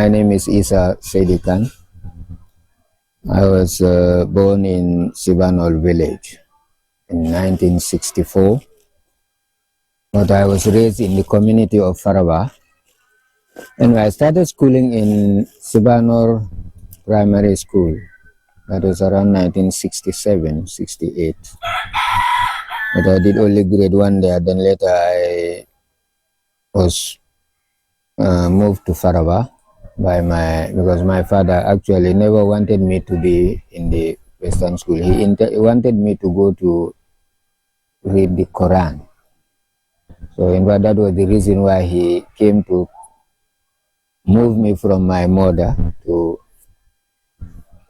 My name is Essa Saidykhan. I was born in Sibanol village in 1964, but I was raised in the community of Faraba. And I started schooling in Sibanor Primary School. That was around 1967, 68. But I did only grade 1 there. Then later I was moved to Faraba because my father actually never wanted me to be in the Western school. He wanted me to go to read the Quran. So in fact, that was the reason why he came to move me from my mother to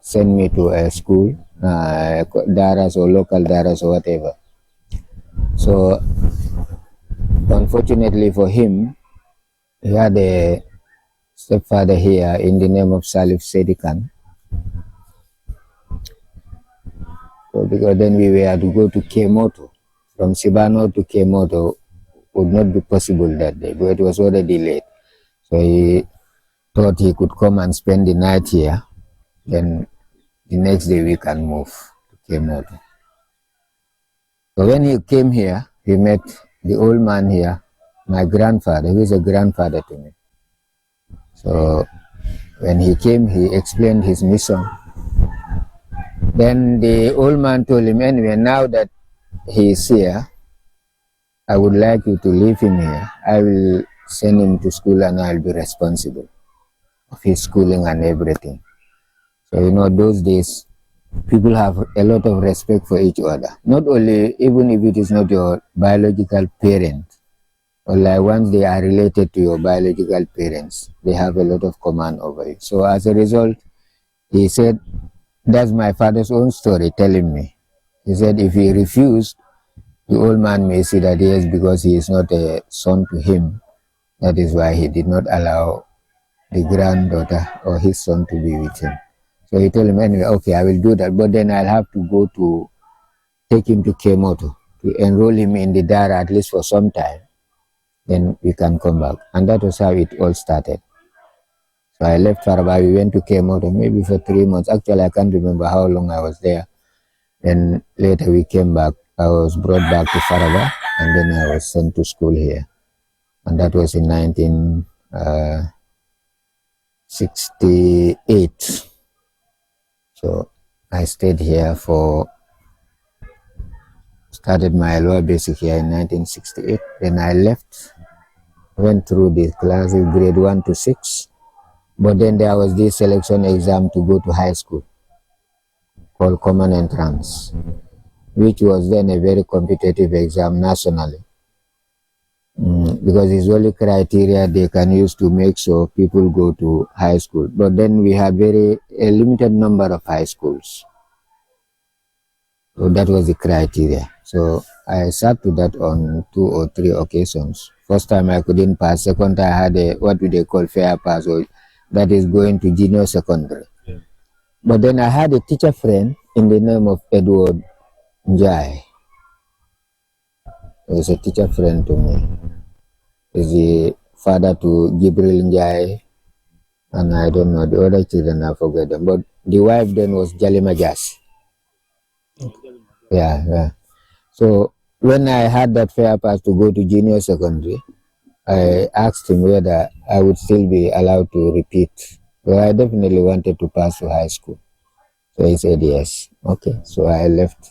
send me to a school, daras or local daras or whatever. So unfortunately for him, he had a stepfather here in the name of Essa Saidykhan. So because then we were to go to Kemoto. From Sibano to Kemoto would not be possible that day, but it was already late. So he thought he could come and spend the night here. Then the next day we can move to Kemoto. So when he came here, he met the old man here, my grandfather. He was a grandfather to me. So when he came, he explained his mission. Then the old man told him, anyway, now that he is here, I would like you to leave him here. I will send him to school and I'll be responsible of his schooling and everything. So, you know, those days, people have a lot of respect for each other. Not only, even if it is not your biological parent, or like once they are related to your biological parents, they have a lot of command over you. So as a result, he said, that's my father's own story telling me. He said if he refused, the old man may see that yes, because he is not a son to him, that is why he did not allow the granddaughter or his son to be with him. So he told him, anyway, okay, I will do that, but then I'll have to go to take him to Kemoto to enroll him in the Dara at least for some time. Then we can come back. And that was how it all started. So I left Faraba, we went to Kemoto maybe for 3 months. Actually, I can't remember how long I was there. Then later we came back. I was brought back to Faraba and then I was sent to school here. And that was in 1968. So I stayed here started my lower basic here in 1968. Then I left, went through the classes grade 1 to 6. But then there was this selection exam to go to high school called Common Entrance, which was then a very competitive exam nationally. Because it's only criteria they can use to make sure people go to high school. But then we had a limited number of high schools. So that was the criteria. So I sat to that on 2 or 3 occasions. First time I couldn't pass. Second time I had what do they call fair pass, or that is going to junior secondary. Yeah. But then I had a teacher friend in the name of Edward Njai. He was a teacher friend to me. He's the father to Gibril Njai, and I don't know the other children, I forget them. But the wife then was Jalimajas. Yeah. So when I had that fair pass to go to junior secondary, I asked him whether I would still be allowed to repeat. Well, I definitely wanted to pass to high school. So he said yes. Okay, so I left.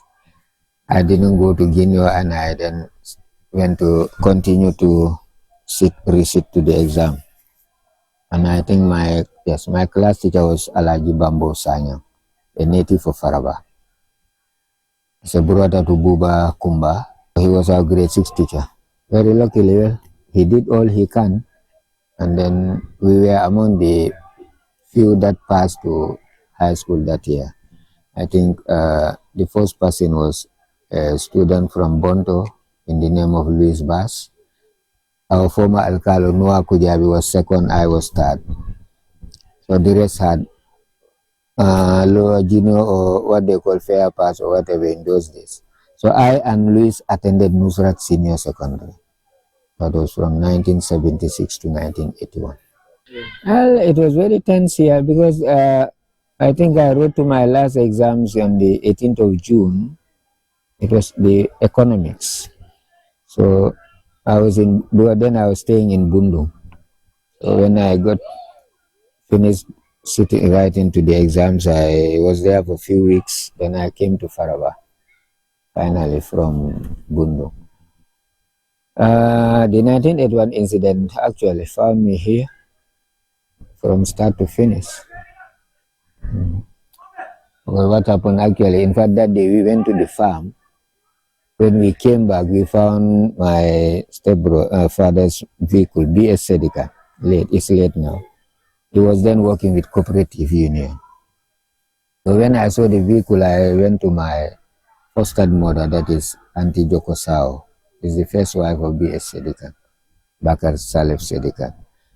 I didn't go to junior and I then went to continue to resit to the exam. And I think my class teacher was Alaji Bambo Sanya, a native of Faraba. He's a brother to Buba Kumba. He was our grade 6 teacher. Very luckily, he did all he can. And then we were among the few that passed to high school that year. I think the first person was a student from Bonto in the name of Luis Bass. Our former Alcalo Noah Kujabi was second, I was third. So the rest had lower junior or what they call fair pass or whatever in those days. So I and Luis attended Nusrat Senior Secondary. That was from 1976 to 1981. Well, it was very tense here because I think I wrote to my last exams on the 18th of June. It was the economics. So then I was staying in Bundu. So when I got finished sitting right into the exams, I was there for a few weeks. Then I came to Faraba, finally from Bundu. The 1981 incident actually found me here from start to finish. Well, what happened actually, in fact, that day we went to the farm. When we came back, we found my father's vehicle, BS Saidykhan, late. It's late now. He was then working with cooperative union. So when I saw the vehicle, I went to my foster mother, that is Auntie Joko Sao, is the first wife of BS Saidykhan, Bakar Salef Saidykhan.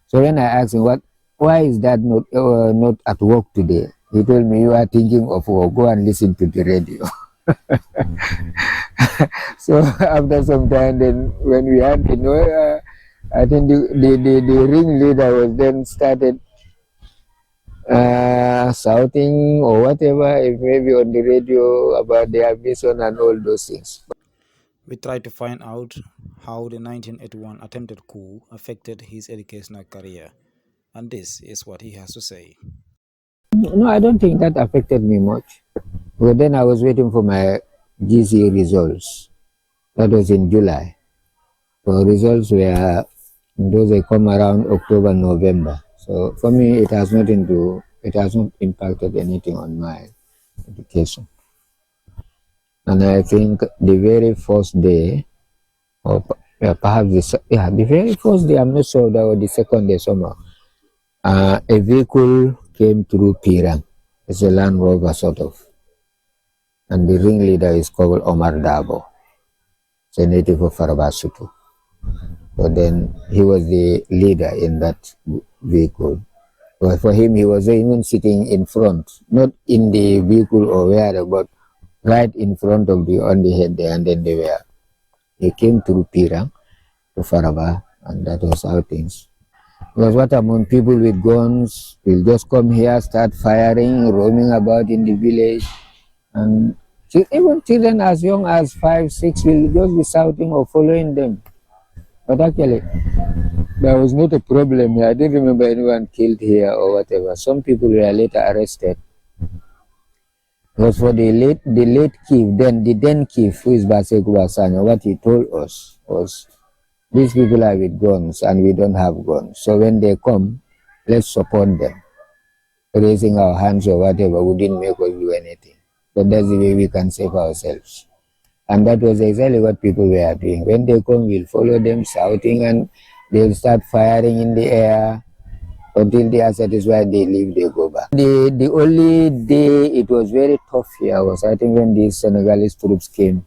So when I asked him, why is that not at work today? He told me, you are thinking of work, go and listen to the radio. So after some time, then when we had I think the ringleader was then started shouting or whatever, if maybe on the radio about their mission and all those things. We tried to find out how the 1981 attempted coup affected his educational career, and this is what he has to say. No, I don't think that affected me much. But then I was waiting for my GC results. That was in July. So results were those they come around October, November. So for me, it has not impacted anything on my education. And I think the very first day, or perhaps the very first day, I'm not sure that was the second day somehow, a vehicle came through Pirang. It's a Land Rover sort of. And the ringleader is called Omar Dabo. It's a native of Faraba. So then he was the leader in that vehicle. But for him, he was even sitting in front, not in the vehicle or where, but right in front of on the head there, and then they came through Pirang to Faraba, and that was how things. Because what among people with guns will just come here, start firing, roaming about in the village, and even children as young as 5, 6 will just be shouting or following them. But actually, there was not a problem here. I didn't remember anyone killed here or whatever. Some people were later arrested. Because for the late chief, the then chief, who is Baseku Basanya, what he told us was, these people are with guns and we don't have guns. So when they come, let's support them. Raising our hands or whatever wouldn't make us do anything. But that's the way we can save ourselves. And that was exactly what people were doing. When they come, we'll follow them shouting and they'll start firing in the air until they are satisfied, they leave, they go back. The only day it was very tough here was, I think, when these Senegalese troops came.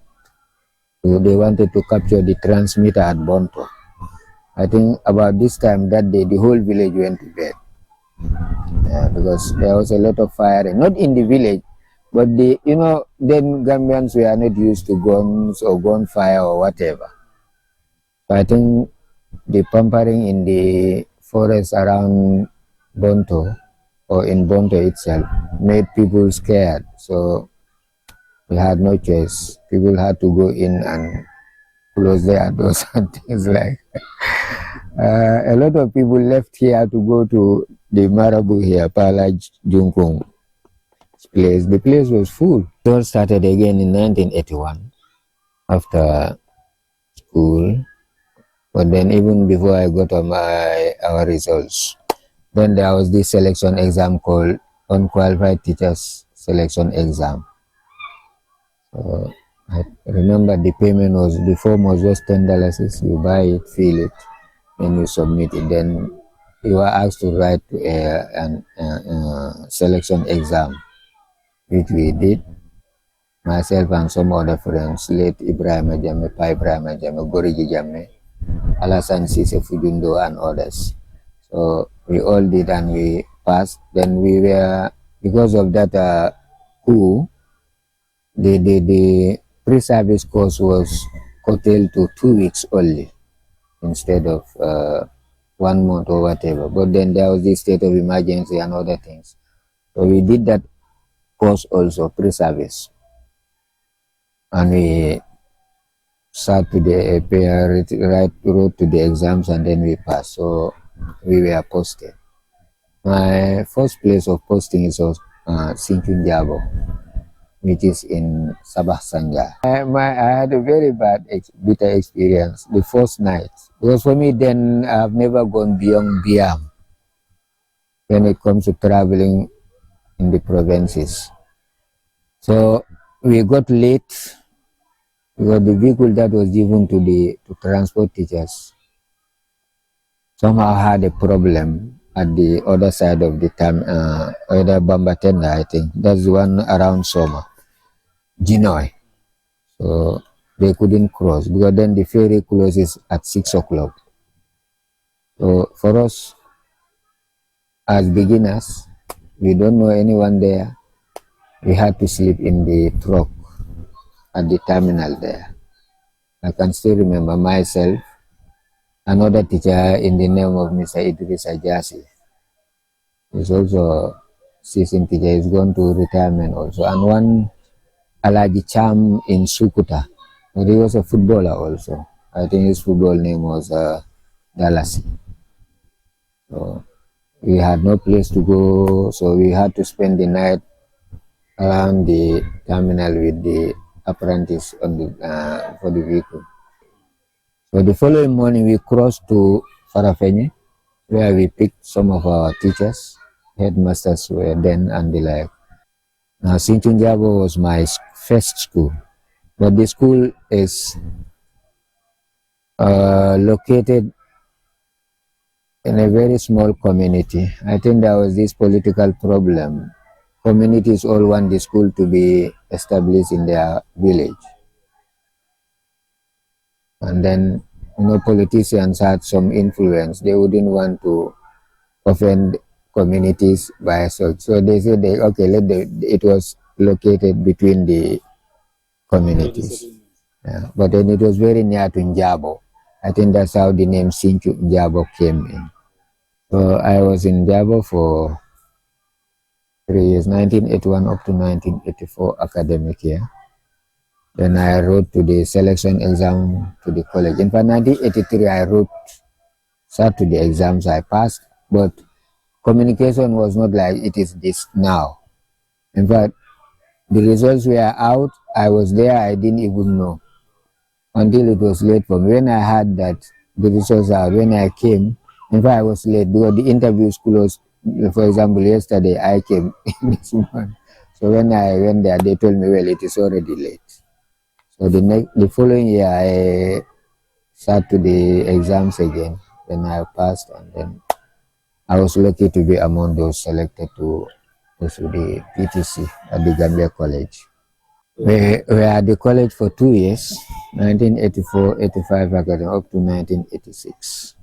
So they wanted to capture the transmitter at Banta. I think about this time that day, the whole village went to bed. Because there was a lot of firing, not in the village, but then Gambians were not used to guns or gunfire or whatever. So I think the pampering in the forest around Bonto or in Bonto itself made people scared. So we had no choice. People had to go in and close their doors and things like that. A lot of people left here to go to the Marabu here, Palaj Junkung place. The place was full. It all started again in 1981 after school. But then even before I got our results, then there was this selection exam called Unqualified Teachers Selection Exam. So I remember the form was just $10. You buy it, fill it, and you submit it. Then you are asked to write a selection exam, which we did. Myself and some other friends, late Ibrahim Ajame, Pa Ibrahim Ajame, Goriji Jame, Alasan Sise Fujundo, and others. So we all did and we passed. Then we were, because of that coup, the pre-service course was curtailed to 2 weeks only instead of 1 month or whatever. But then there was this state of emergency and other things. So we did that course also, pre-service. And we sat to the wrote to the exams, and then we passed. So we were posted. My first place of posting is Sinchu Njabo, which is in Saba. I had a very bitter experience the first night. Because for me then, I've never gone beyond Biam when it comes to traveling in the provinces. So we got late because the vehicle that was given to transport teachers somehow had a problem at the other side of the other Bambatenda, I think. That's the one around Soma, Ginoy. So they couldn't cross because then the ferry closes at 6 o'clock. So for us as beginners, we don't know anyone there. We had to sleep in the truck at the terminal there. I can still remember myself, another teacher in the name of Mr. Idris Ajasi. He's also seasoned teacher. He's gone to retirement also. And one Alaji Cham in Sukuta. But he was a footballer also. I think his football name was Dallas. So we had no place to go, so we had to spend the night around the terminal with the apprentice on for the vehicle. So the following morning we crossed to Farafenye, where we picked some of our teachers. Headmasters were then and the like. Sinchu Njabo was my first school, but the school is located in a very small community. I think there was this political problem. Communities all want the school to be established in their village. And then, politicians had some influence. They wouldn't want to offend communities by such. So they said, it was located between the communities. Yeah. But then it was very near to Njabo. I think that's how the name Sinchu Njabo came in. So I was in Njabo for 3 years, 1981 up to 1984 academic year. Then I wrote to the selection exam to the college. In fact, 1983 I sat to the exams, I passed, but communication was not like it is this now. In fact, the results were out, I was there, I didn't even know until it was late for me. When I heard that the results out, when I came, in fact, I was late because the interviews closed. For example, yesterday I came this morning. So when I went there, they told me, well, it is already late. So the following year, I sat to the exams again. Then I passed, and then I was lucky to be among those selected to go to the PTC at the Gambia College. We were at the college for 2 years, 1984-85 academy up to 1986.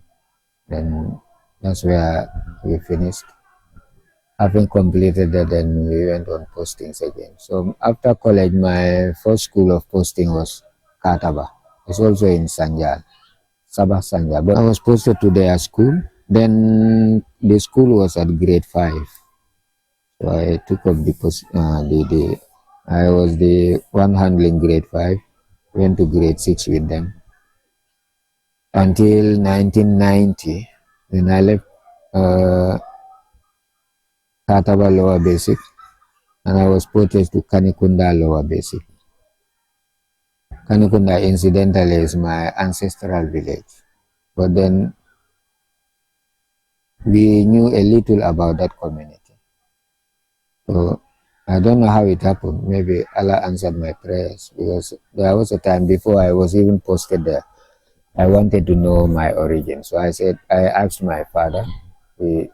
Then that's where we finished. Having completed that, then we went on postings again. So after college, my first school of posting was Kartaba. It's also in Sanjal, Saba Sanjal. But I was posted to their school. Then the school was at grade 5. So I took up I was the one handling grade 5, went to grade 6 with them until 1990. Then I left Kartaba lower basic, and I was posted to Kunda lower basic. Kunda incidentally is my ancestral village, but then we knew a little about that community. So I don't know how it happened. Maybe Allah answered my prayers, because there was a time before I was even posted there, I wanted to know my origin. So I asked my father, he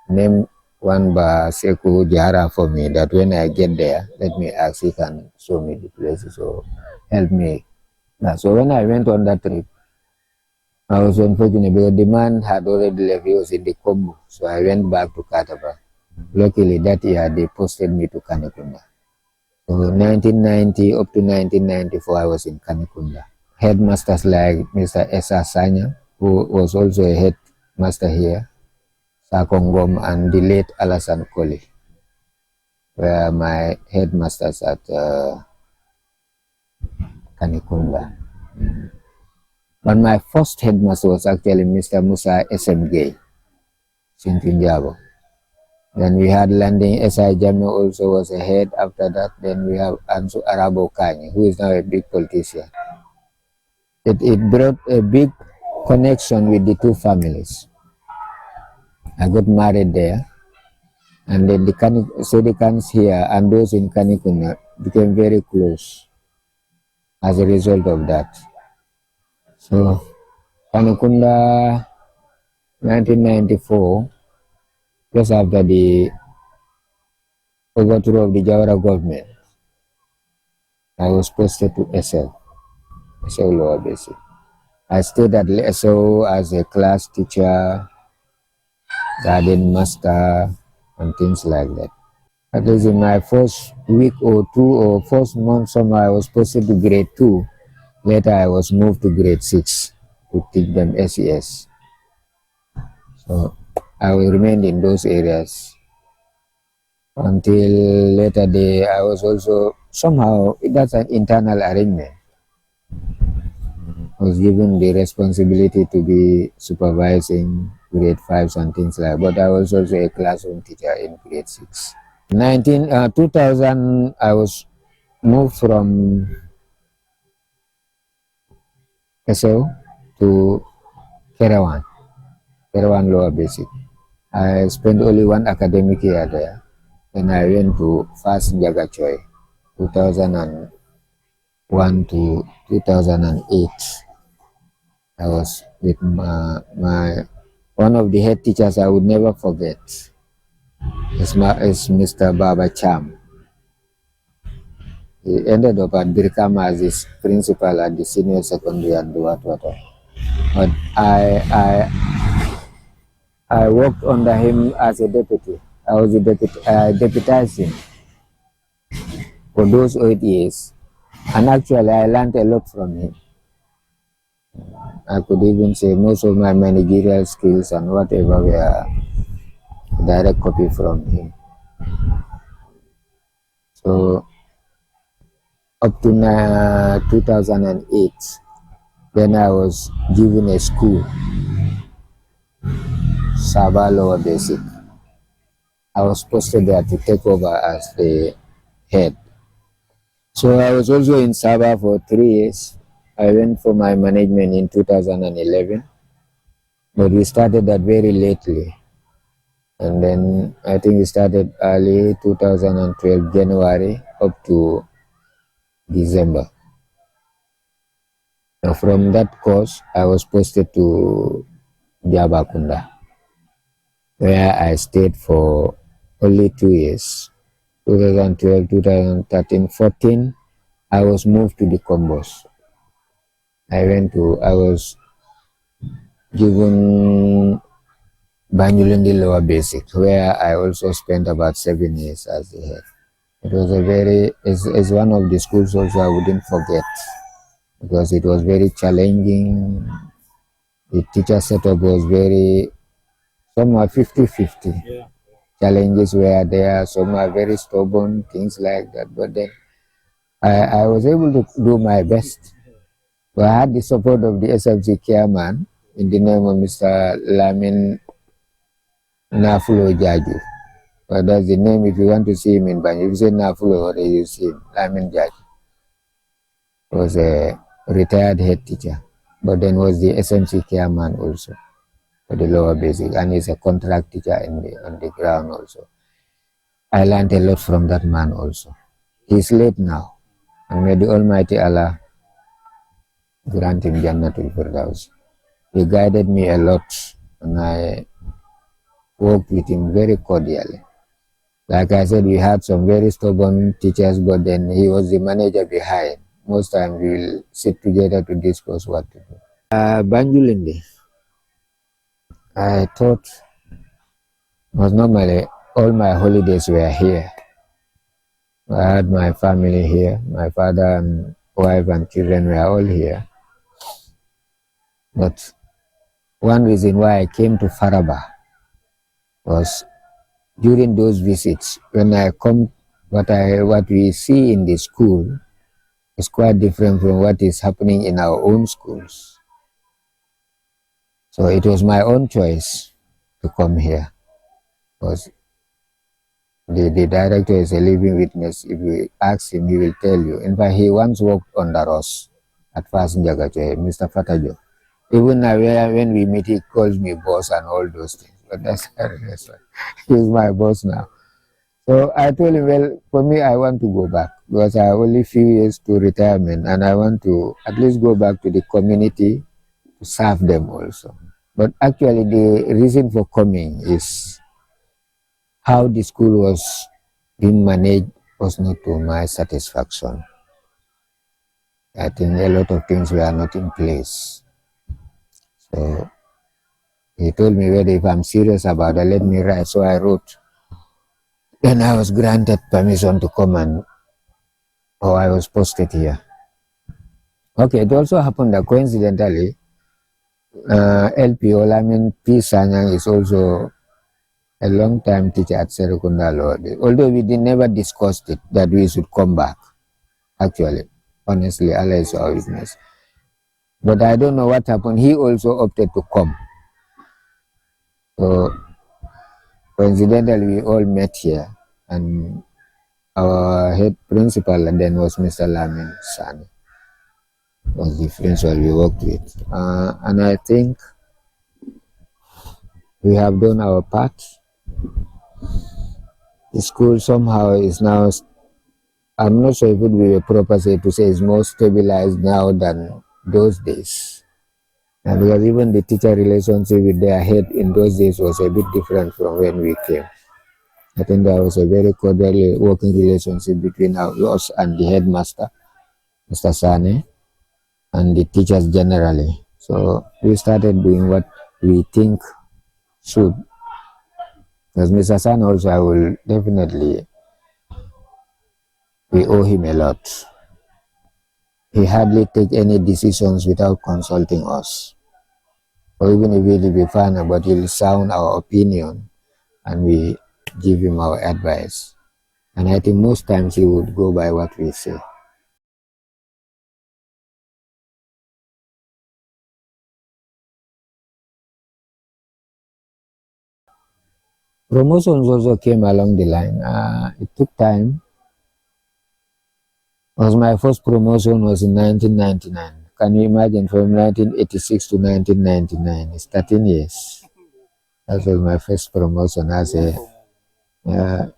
named one Seku Jarra for me, that when I get there, let me ask, he can show me the places or help me. So when I went on that trip, I was unfortunate because the man had already left. He was in the Kombu. So I went back to Kartaba. Luckily that year they posted me to Kunda. So 1990 up to 1994 I was in Kunda. Headmasters like Mr. Essa Saidykhan, who was also a head master here, Sakongom, and the late Alasan Koli were my headmasters at Kani Kunda. But my first headmaster was actually Mr. Musa SMG, Sinchu Njabo. Then we had landing Essa Saidykhan also was a head after that. Then we have Ansu Arabo Kani, who is now a big politician. It brought a big connection with the two families. I got married there, and then the Saydykhans here and those in Kanikuna became very close as a result of that. So, Kanikunda, 1994, just after the overthrow of the Jarra government, I was posted to Essau lower basic. I stayed at Essau as a class teacher, garden master, and things like that. That is in my first week or two or first month somewhere I was posted to grade 2. Later I was moved to grade 6 to teach them SES. So I will remain in those areas until later day. I was also somehow, that's an internal arrangement. I was given the responsibility to be supervising grade 5s and things like that, but I was also a classroom teacher in grade 6. 2000, I was moved from Essau to Kerewan lower basic. I spent only 1 academic year there. Then I went to Fass Njaka Choi, 2001 to 2008. I was with one of the head teachers I would never forget. Is Mr. Baba Cham. He ended up at Birkama as his principal at the senior secondary at Duatwata. But I worked under him as a deputy. I was a deputized him for those 8 years. And actually, I learned a lot from him. I could even say most of my managerial skills and whatever were direct copy from him. So, up to 2008, then I was given a school, Saba lower basic. I was posted there to take over as the head. So I was also in Saba for 3 years. I went for my management in 2011, but we started that very lately. And then I think we started early 2012, January up to December. Now from that course, I was posted to Njaba Kunda, where I stayed for only 2 years. 2012, 2013, 14, I was moved to the Combos. I was given Banjulinding lower basic, where I also spent about 7 years as the head. It was it's one of the schools also I wouldn't forget, because it was very challenging. The teacher setup was some are 50-50. Yeah. Challenges were there, some are very stubborn, things like that. But then I was able to do my best. So I had the support of the SFC chairman in the name of Mr. Lamin Nafulo Jaju. But that's the name if you want to see him in Banjul. If you say Nafulo, you see him, Lamin Jaju. He was a retired head teacher, but then was the SMC chairman also for the lower basic, and he's a contract teacher on the ground also. I learned a lot from that man also. He's late now, and may the Almighty Allah grant him Jannatul Firdaus. He guided me a lot, and I worked with him very cordially. Like I said, we had some very stubborn teachers, but then he was the manager behind. Most times we'll sit together to discuss what to do. Banjulinding, I thought was normally all my holidays were here. I had my family here. My father and wife and children were all here. But one reason why I came to Faraba was during those visits, when I come, what we see in the school is quite different from what is happening in our own schools. So it was my own choice to come here, because the director is a living witness. If you ask him, he will tell you. In fact, he once worked under us at Fass Njaka, Mr. Fatajo. Even now, when we meet, he calls me boss and all those things. But that's he's my boss now. So I told him, well, for me, I want to go back because I have only few years to retirement, and I want to at least go back to the community to serve them also. But actually, the reason for coming is how the school was being managed was not to my satisfaction. I think a lot of things were not in place. So he told me, well, if I'm serious about it, let me write. So I wrote. Then I was granted permission to come, and I was posted here. Okay, it also happened that coincidentally, LPO, I mean, P. Sanyang is also a long-time teacher at Kunda. Although we never discussed it, that we should come back. Actually, honestly, Allah is our witness. But I don't know what happened. He also opted to come. So, coincidentally, we all met here, and our head principal then was Mr. Lamin Sani. Was the principal we worked with. And I think we have done our part. The school somehow is now, I'm not sure if it would be a proper say to say, is more stabilized now than those days. And because even the teacher relationship with their head in those days was a bit different from when we came. I think there was a very cordial working relationship between us and the headmaster, Mr. Sane, and the teachers generally. So we started doing what we think should. As Mr. Sane also, I will definitely, we owe him a lot. He hardly take any decisions without consulting us. Or even if he'll be fine, but he'll sound our opinion and we give him our advice. And I think most times he would go by what we say. Promotions also came along the line. It took time. Because my first promotion was in 1999. Can you imagine, from 1986 to 1999? It's 13 years. That was my first promotion as a, I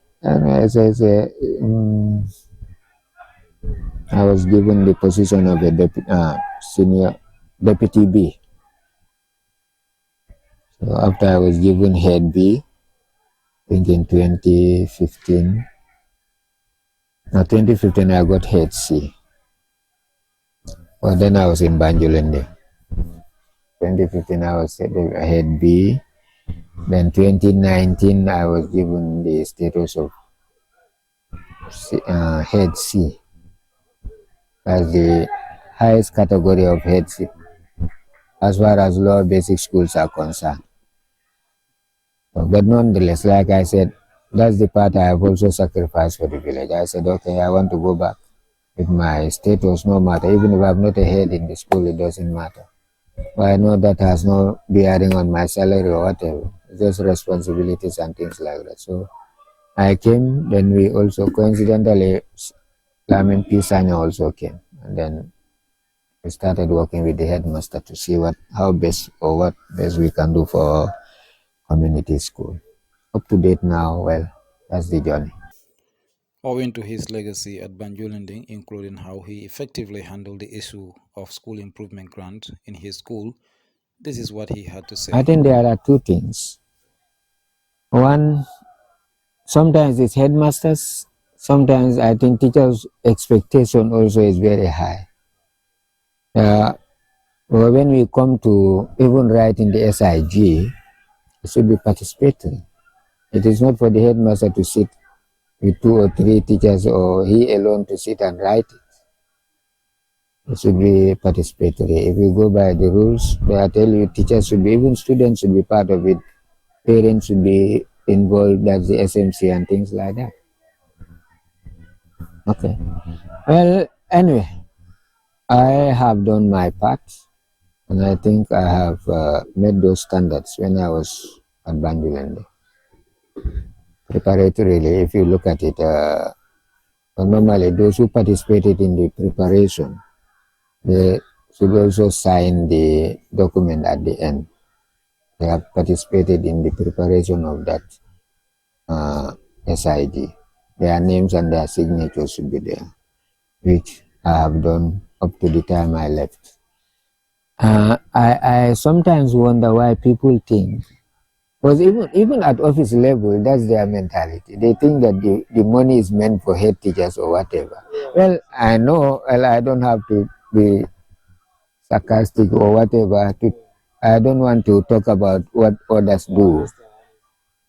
was given the position of a senior deputy B. So after I was given head B, I think in 2015, no, 2015 I got head C. Well, then I was in Banjulinding. 2015 I was head B. Then 2019 I was given the status of head C. That's the highest category of head C as far as lower basic schools are concerned. But nonetheless, like I said, that's the part I have also sacrificed for the village. I said, okay, I want to go back with my status, no matter. Even if I'm not a head in the school, it doesn't matter. But I know that has no bearing on my salary or whatever. It's just responsibilities and things like that. So I came, then we also coincidentally, Lamin Pisanya also came. And then we started working with the headmaster to see what best we can do for community school. Up to date now, well, that's the journey. Owing to his legacy at Banjulinding, including how he effectively handled the issue of school improvement grant in his school, this is what he had to say. I think there are two things. One, sometimes it's headmasters, sometimes I think teachers' expectation also is very high. When we come to even writing the SIG, it should be participatory. It is not for the headmaster to sit with 2 or 3 teachers or he alone to sit and write it. It should be participatory. If you go by the rules, I tell you, teachers should be, even students should be part of it. Parents should be involved, that's the SMC and things like that. Okay. Well, anyway, I have done my part, and I think I have met those standards when I was at Banjulinding. Preparatorily, if you look at it, normally those who participated in the preparation, they should also sign the document at the end. They have participated in the preparation of that SID. Their names and their signatures should be there, which I have done up to the time I left. I sometimes wonder why people think, because even at office level, that's their mentality. They think that the money is meant for head teachers or whatever. Well, I know, well, I don't have to be sarcastic or whatever. I don't want to talk about what others do.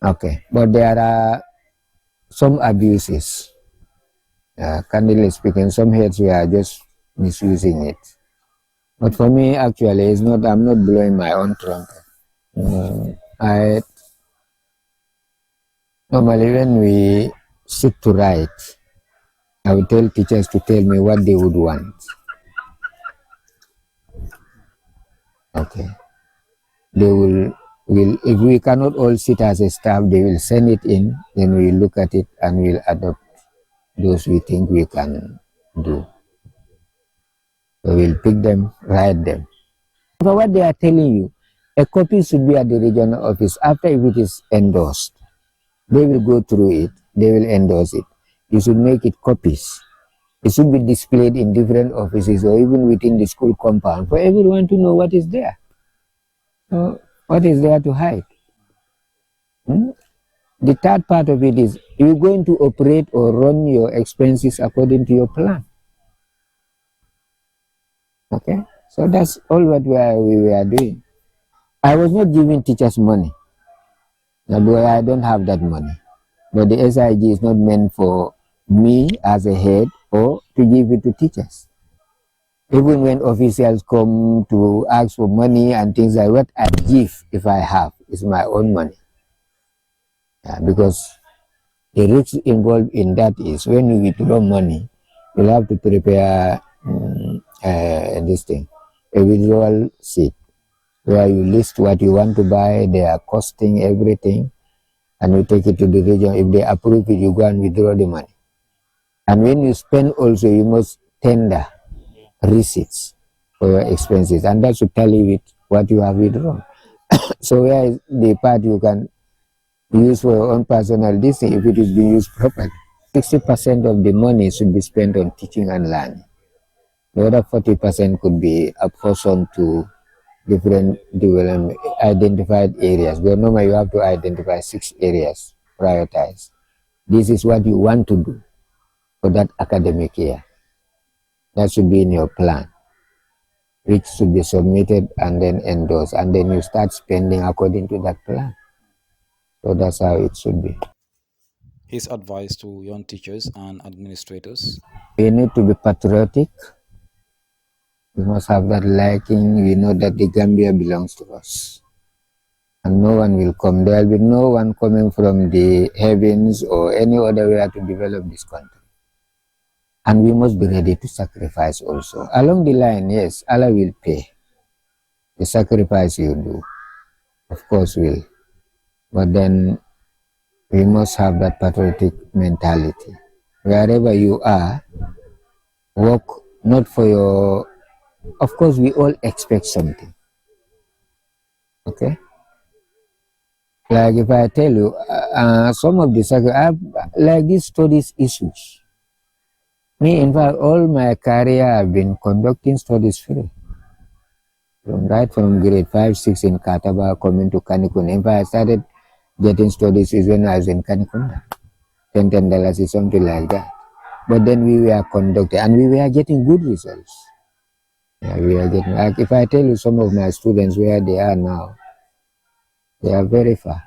Okay, but there are some abuses. Candidly speaking, some heads were just misusing it. But for me, actually, it's not. I'm not blowing my own trumpet. I normally, when we sit to write, I would tell teachers to tell me what they would want. Okay, they will if we cannot all sit as a staff, they will send it in. Then we look at it and we'll adopt those we think we can do. So we'll pick them, write them. For what they are telling you, a copy should be at the regional office. After, if it is endorsed, they will go through it, they will endorse it. You should make it copies. It should be displayed in different offices or even within the school compound for everyone to know what is there. So what is there to hide? The third part of it is, you're going to operate or run your expenses according to your plan. Okay, so that's all what we were doing. I was not giving teachers money. I don't have that money. But the SIG is not meant for me as a head or to give it to teachers. Even when officials come to ask for money and things like what I give, if I have, is my own money. Because the risk involved in that is when you withdraw money, you'll have to prepare this thing, a withdrawal sheet, where you list what you want to buy, their costing, everything, and you take it to the region. If they approve it, you go and withdraw the money. And when you spend also, you must tender receipts for your expenses, and that should tally with what you have withdrawn. So where is the part you can use for your own personal thing if it is being used properly? 60% of the money should be spent on teaching and learning. The other 40% could be apportioned to different development identified areas. But normally you have to identify 6 areas, prioritize. This is what you want to do for that academic year. That should be in your plan, which should be submitted and then endorsed, and then you start spending according to that plan. So that's how it should be. His advice to young teachers and administrators: We need to be patriotic. We must have that liking. We know that the Gambia belongs to us, and no one will come. There will be no one coming from the heavens or any other way to develop this country. And we must be ready to sacrifice also. Along the line, yes, Allah will pay. The sacrifice you do, of course, will. But then we must have that patriotic mentality. Wherever you are, work not for your... Of course, we all expect something. Okay? Like if I tell you, some of the sacrifice, like these studies issues. Me, in fact, all my career I've been conducting studies free. Right from grade 5, 6 in Kartaba, coming to Kani. In fact, I started getting studies is when I was in Kani, $10 is something like that. But then we were conducting and we were getting good results. Yeah, we are getting, like if I tell you some of my students where they are now, they are very far.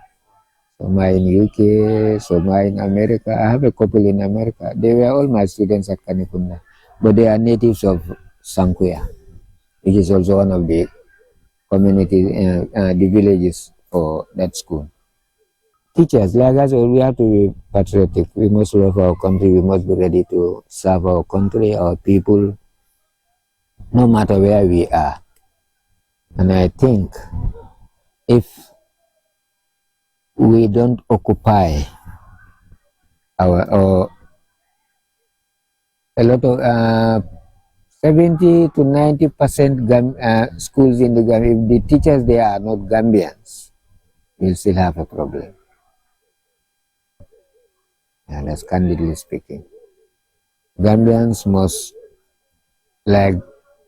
Some are in UK, some are in America. I have a couple in America. They were all my students at Kani, but they are natives of Sankuya, which is also one of the community, the villages for that school. Teachers, like us, we have to be patriotic. We must love our country. We must be ready to serve our country, our people, no matter where we are. And I think if we don't occupy our a lot of 70 to 90% schools in the Gambia, if the teachers there are not Gambians, we'll still have a problem. And that's candidly speaking. Gambians must like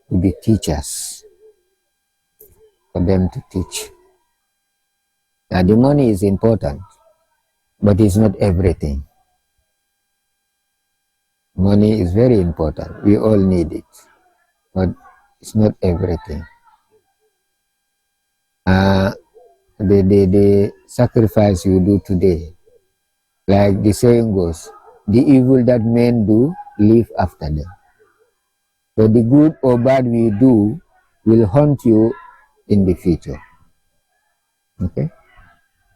to be teachers for them to teach. Now the money is important, but it's not everything. Money is very important. We all need it, but it's not everything. The sacrifice you do today, like the saying goes, the evil that men do, live after them. So the good or bad we do will haunt you in the future. Okay?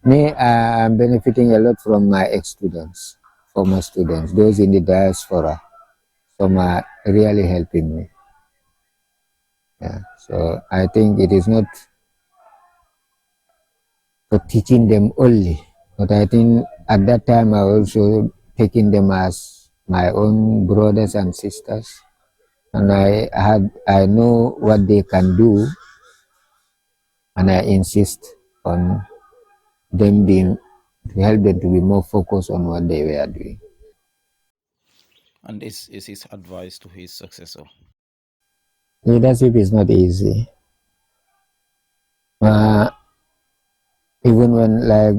Me, I'm benefiting a lot from my ex-students, former students, those in the diaspora. Some are really helping me. Yeah. So I think it is not for teaching them only, but I think at that time I also taking them as my own brothers and sisters, and I know what they can do, and I insist on them being to help them to be more focused on what they were doing. And this is his advice to his successor. Leadership is not easy. Even when like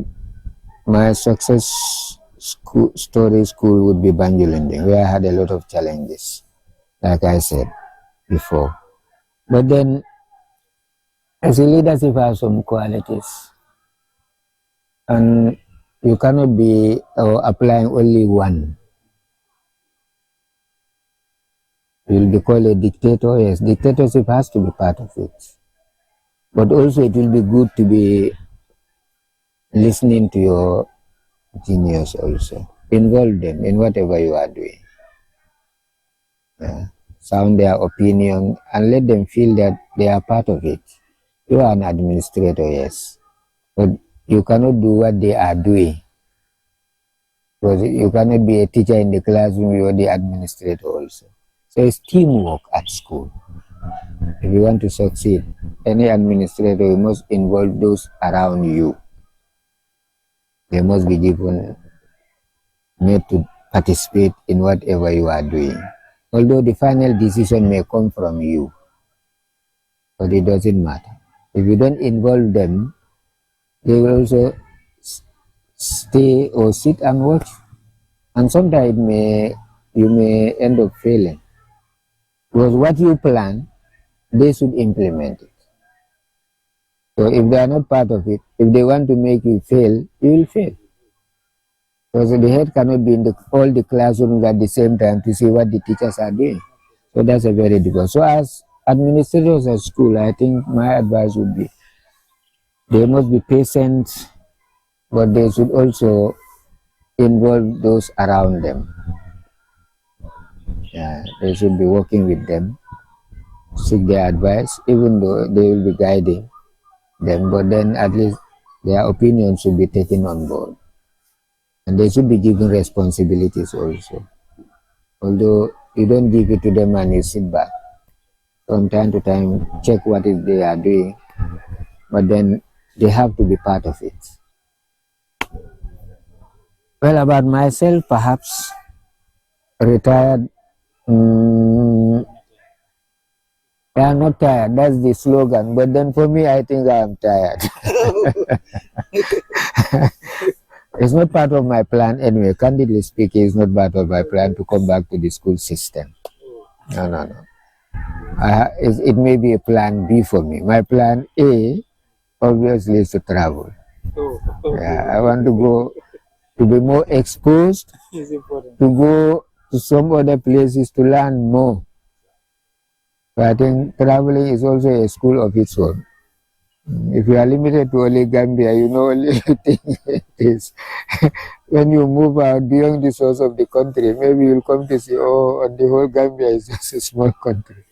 my success school would be Banjulinding, where I had a lot of challenges, like I said before. But then, as a leadership has some qualities, and you cannot be applying only one. You'll be called a dictator. Yes, dictatorship has to be part of it. But also it will be good to be listening to your genius also. Involve them in whatever you are doing. Sound their opinion and let them feel that they are part of it. You are an administrator, yes, but you cannot do what they are doing. Because you cannot be a teacher in the classroom, you are the administrator also. So it's teamwork at school. If you want to succeed, any administrator, you must involve those around you. They must be made to participate in whatever you are doing. Although the final decision may come from you, but it doesn't matter. If you don't involve them, they will also stay or sit and watch. And sometimes you may end up failing. Because what you plan, they should implement it. So if they are not part of it, if they want to make you fail, you will fail. Because the head cannot be in all the classrooms at the same time to see what the teachers are doing. So that's a very difficult. So as administrators at school, I think my advice would be, they must be patient, but they should also involve those around them. Yeah, they should be working with them, seek their advice, even though they will be guiding them, but then at least their opinions should be taken on board. And they should be given responsibilities also. Although you don't give it to them and you sit back. From time to time, check what they are doing, but then they have to be part of it. Well, about myself, perhaps retired. I am not tired. That's the slogan. But then for me, I think I am tired. It's not part of my plan anyway. Candidly speaking, it's not part of my plan to come back to the school system. No. It may be a plan B for me. My plan A, obviously, is to travel. Yeah, I want to go to be more exposed, to go to some other places to learn more. But I think traveling is also a school of its own. If you are limited to only Gambia, you know only thing is when you move out beyond the source of the country, maybe you'll come to see, oh, and the whole Gambia is just a small country.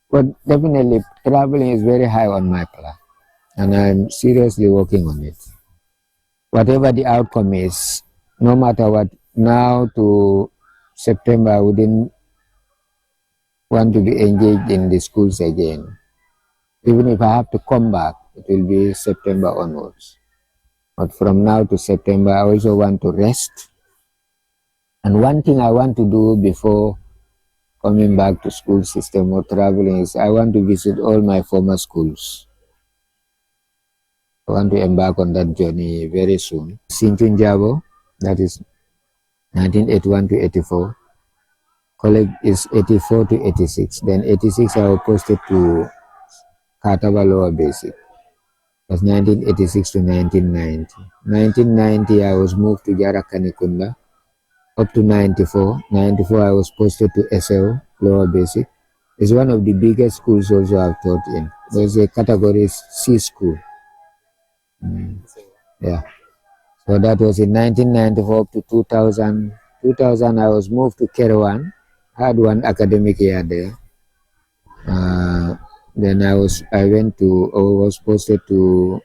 But definitely, traveling is very high on my plan, and I'm seriously working on it. Whatever the outcome is, no matter what, now to September, I wouldn't want to be engaged in the schools again. Even if I have to come back, it will be September onwards. But from now to September, I also want to rest. And one thing I want to do before coming back to school system or traveling is I want to visit all my former schools. I want to embark on that journey very soon. Sinchu Njabo, that is 1981 to 84. College is 84 to 86. Then 86 I was posted to Kartaba lower basic. That's 1986 to 1990. 1990 I was moved to Jarra Kani Kunda up to 94. 94 I was posted to Essau lower basic. It's one of the biggest schools also I've taught in. There's a category C school. Yeah. So that was in 1994 up to 2000. 2000 I was moved to Kerewan. Had one academic year there. Then I was posted to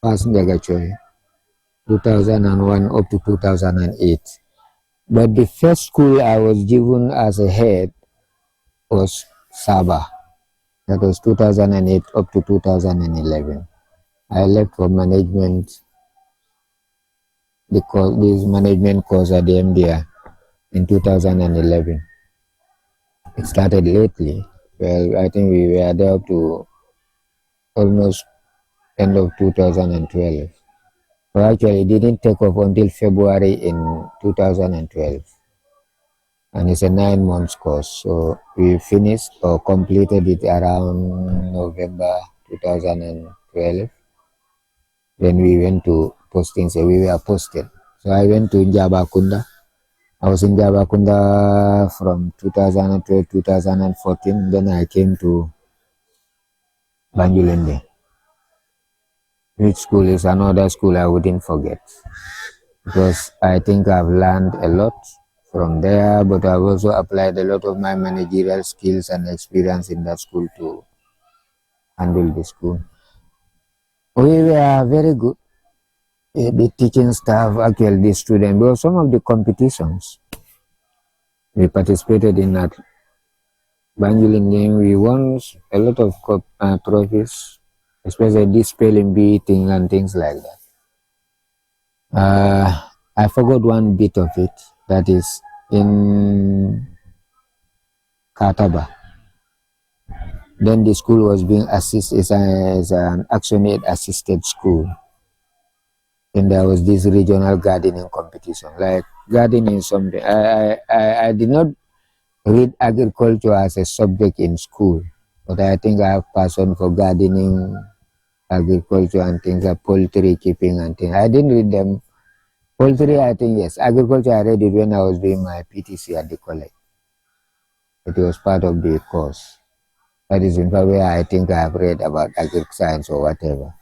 Fass Choi, 2001 up to 2008. But the first school I was given as a head was Saba. That was 2008 up to 2011. I left for management because this management course at the MDR in 2011. It started lately. Well, I think we were there up to almost end of 2012. So actually, it didn't take off until February in 2012. And it's a 9 months course. So we finished or completed it around November 2012. Then we went to posting, so we were posted. So I went to Njaba Kunda. I was in Njaba Kunda from 2012, 2014. Then I came to Banjulinding, which school is another school I wouldn't forget. Because I think I've learned a lot from there, but I've also applied a lot of my managerial skills and experience in that school to handle the school. We were very good. The teaching staff, actually the students, there were some of the competitions we participated in at Banjulinding. We won a lot of trophies, especially this spelling bee thing and things like that. I forgot one bit of it, that is in Kartaba. Then the school was being assisted as an action aid assisted school. And there was this regional gardening competition, like gardening something. I did not read agriculture as a subject in school, but I think I have passion for gardening, agriculture and things like poultry keeping and things. I didn't read them. Poultry, I think, yes. Agriculture, I read it when I was doing my PTC at the college. It was part of the course. That is in fact where I think I have read about agric science or whatever.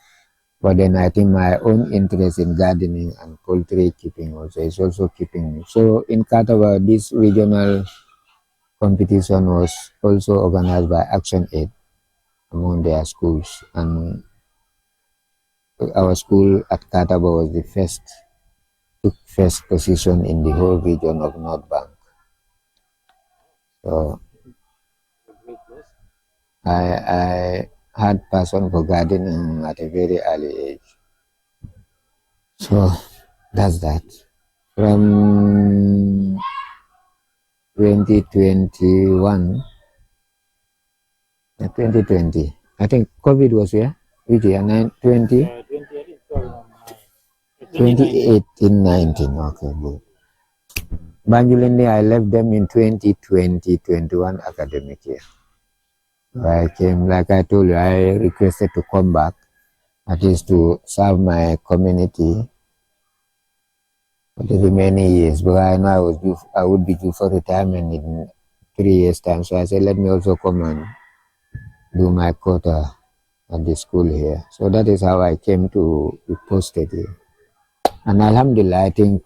But then I think my own interest in gardening and poultry keeping also is also keeping me. So in Kartaba, this regional competition was also organized by Action Aid among their schools. And our school at Kartaba was took first position in the whole region of North Bank. So I had passion for gardening at a very early age. So that's that. From 2021, 2020, I think COVID was here. Which year? 2018, 19. Okay, good. Banjulinding, I left them in 2020-21 academic year. I came, like I told you, I requested to come back, at least to serve my community for the remaining years, because I know I would be due for retirement in 3 years' time. So I said, let me also come and do my quota at the school here. So that is how I came to be posted here. And Alhamdulillah, I think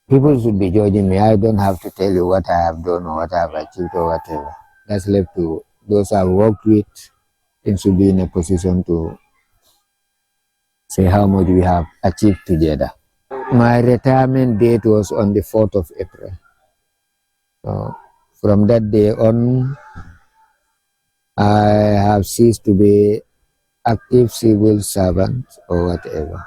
people should be judging me. I don't have to tell you what I have done or what I have achieved or whatever. That's left to those I've worked with and should be in a position to say how much we have achieved together. My retirement date was on the 4th of April. So from that day on, I have ceased to be active civil servant or whatever.